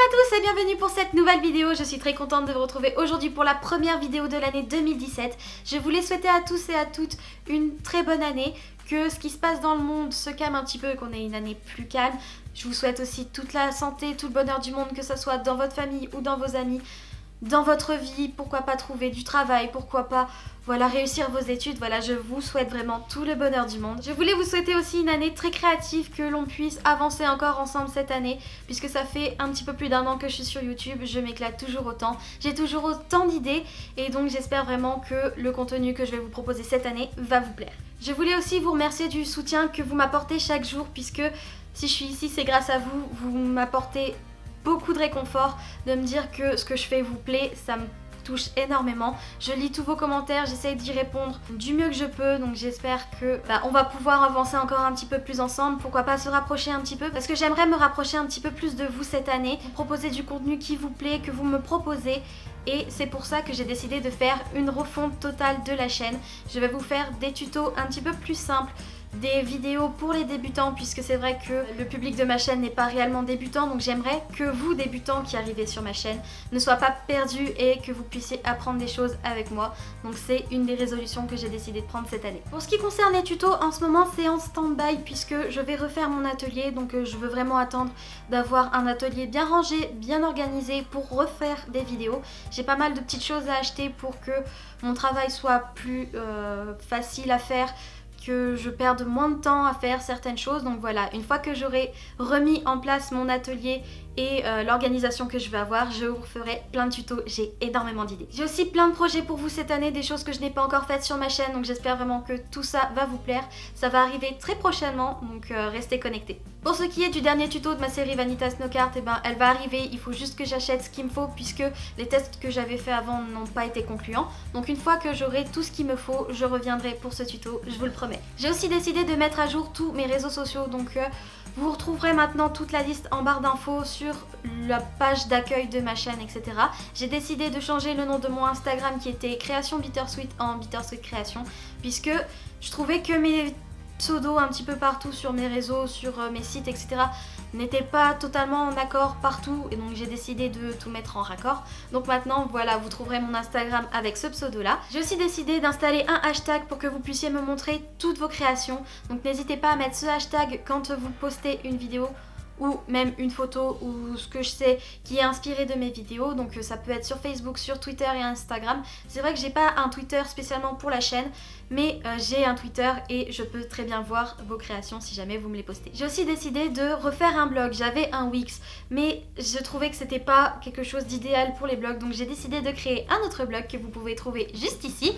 tous et bienvenue pour cette nouvelle vidéo. Je suis très contente de vous retrouver aujourd'hui pour la première vidéo de l'année 2017. Je voulais souhaiter à tous et à toutes une très bonne année, que ce qui se passe dans le monde se calme un petit peu et qu'on ait une année plus calme. Je vous souhaite aussi toute la santé, tout le bonheur du monde, que ce soit dans votre famille ou dans vos amis, dans votre vie, pourquoi pas trouver du travail, pourquoi pas réussir vos études. Voilà, je vous souhaite vraiment tout le bonheur du monde. Je voulais vous souhaiter aussi une année très créative, que l'on puisse avancer encore ensemble cette année, puisque ça fait un petit peu plus d'1 an que je suis sur YouTube, je m'éclate toujours autant, j'ai toujours autant d'idées et donc j'espère vraiment que le contenu que je vais vous proposer cette année va vous plaire. Je voulais aussi vous remercier du soutien que vous m'apportez chaque jour, puisque si je suis ici c'est grâce à vous, vous m'apportez beaucoup de réconfort, de me dire que ce que je fais vous plaît, ça me touche énormément. Je lis tous vos commentaires, j'essaye d'y répondre du mieux que je peux, donc j'espère que on va pouvoir avancer encore un petit peu plus ensemble, pourquoi pas se rapprocher un petit peu, parce que j'aimerais me rapprocher un petit peu plus de vous cette année, vous proposer du contenu qui vous plaît, que vous me proposez. Et c'est pour ça que j'ai décidé de faire une refonte totale de la chaîne. Je vais vous faire des tutos un petit peu plus simples, des vidéos pour les débutants, puisque c'est vrai que le public de ma chaîne n'est pas réellement débutant, donc j'aimerais que vous, débutants qui arrivez sur ma chaîne, ne soient pas perdus et que vous puissiez apprendre des choses avec moi. Donc c'est une des résolutions que j'ai décidé de prendre cette année. Pour ce qui concerne les tutos, en ce moment c'est en stand-by puisque je vais refaire mon atelier, donc je veux vraiment attendre d'avoir un atelier bien rangé, bien organisé pour refaire des vidéos. J'ai pas mal de petites choses à acheter pour que mon travail soit plus facile à faire, que je perde moins de temps à faire certaines choses. Donc voilà, une fois que j'aurai remis en place mon atelier et l'organisation que je vais avoir, je vous ferai plein de tutos, j'ai énormément d'idées. J'ai aussi plein de projets pour vous cette année, des choses que je n'ai pas encore faites sur ma chaîne, donc j'espère vraiment que tout ça va vous plaire. Ça va arriver très prochainement, donc restez connectés. Pour ce qui est du dernier tuto de ma série Vanitas No Cart, elle va arriver, il faut juste que j'achète ce qu'il me faut puisque les tests que j'avais fait avant n'ont pas été concluants. Donc une fois que j'aurai tout ce qu'il me faut, je reviendrai pour ce tuto, je vous le promets. J'ai aussi décidé de mettre à jour tous mes réseaux sociaux, donc vous retrouverez maintenant toute la liste en barre d'infos sur la page d'accueil de ma chaîne, etc. J'ai décidé de changer le nom de mon Instagram qui était Création Bittersweet en Bittersweet Création, puisque je trouvais que mes pseudos un petit peu partout sur mes réseaux, sur mes sites, etc. n'étaient pas totalement en accord partout, et donc j'ai décidé de tout mettre en raccord. Donc maintenant voilà, vous trouverez mon Instagram avec ce pseudo là. J'ai aussi décidé d'installer un hashtag pour que vous puissiez me montrer toutes vos créations, donc n'hésitez pas à mettre ce hashtag quand vous postez une vidéo ou même une photo ou ce que je sais qui est inspiré de mes vidéos. Donc ça peut être sur Facebook, sur Twitter et Instagram. C'est vrai que j'ai pas un Twitter spécialement pour la chaîne, mais j'ai un Twitter et je peux très bien voir vos créations si jamais vous me les postez. J'ai aussi décidé de refaire un blog. J'avais un Wix, mais je trouvais que c'était pas quelque chose d'idéal pour les blogs, donc j'ai décidé de créer un autre blog que vous pouvez trouver juste ici.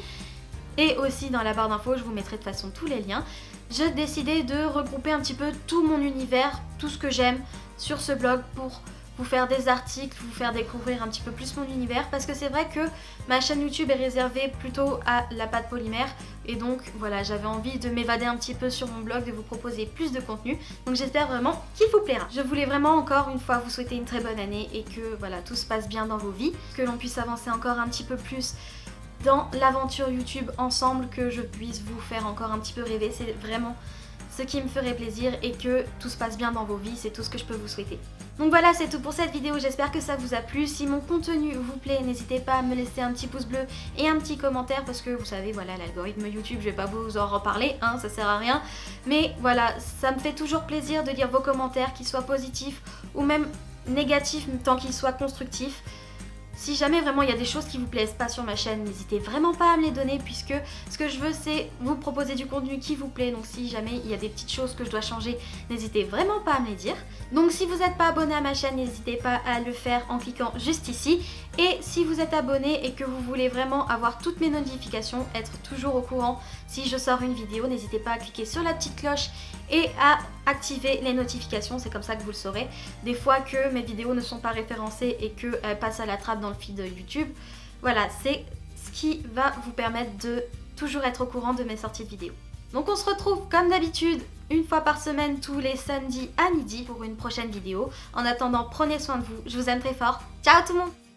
Et aussi dans la barre d'infos, je vous mettrai de toute façon tous les liens. J'ai décidé de regrouper un petit peu tout mon univers, tout ce que j'aime sur ce blog pour vous faire des articles, vous faire découvrir un petit peu plus mon univers, parce que c'est vrai que ma chaîne YouTube est réservée plutôt à la pâte polymère et donc voilà, j'avais envie de m'évader un petit peu sur mon blog, de vous proposer plus de contenu, donc j'espère vraiment qu'il vous plaira. Je voulais vraiment encore une fois vous souhaiter une très bonne année et que voilà, tout se passe bien dans vos vies, que l'on puisse avancer encore un petit peu plus dans l'aventure YouTube ensemble, que je puisse vous faire encore un petit peu rêver, c'est vraiment ce qui me ferait plaisir, et que tout se passe bien dans vos vies, c'est tout ce que je peux vous souhaiter. Donc voilà, c'est tout pour cette vidéo, j'espère que ça vous a plu. Si mon contenu vous plaît, n'hésitez pas à me laisser un petit pouce bleu et un petit commentaire, parce que vous savez, voilà, l'algorithme YouTube, je vais pas vous en reparler, hein, ça sert à rien. Mais voilà, ça me fait toujours plaisir de lire vos commentaires, qu'ils soient positifs ou même négatifs, tant qu'ils soient constructifs. Si jamais vraiment il y a des choses qui vous plaisent pas sur ma chaîne, n'hésitez vraiment pas à me les donner, puisque ce que je veux c'est vous proposer du contenu qui vous plaît. Donc si jamais il y a des petites choses que je dois changer, n'hésitez vraiment pas à me les dire. Donc si vous n'êtes pas abonné à ma chaîne, n'hésitez pas à le faire en cliquant juste ici. Et si vous êtes abonné et que vous voulez vraiment avoir toutes mes notifications, être toujours au courant si je sors une vidéo, n'hésitez pas à cliquer sur la petite cloche et à activer les notifications, c'est comme ça que vous le saurez. Des fois que mes vidéos ne sont pas référencées et qu'elles passent à la trappe dans le feed YouTube, voilà, c'est ce qui va vous permettre de toujours être au courant de mes sorties de vidéos. Donc on se retrouve comme d'habitude une fois par semaine tous les samedis à midi pour une prochaine vidéo. En attendant, prenez soin de vous, je vous aime très fort. Ciao tout le monde!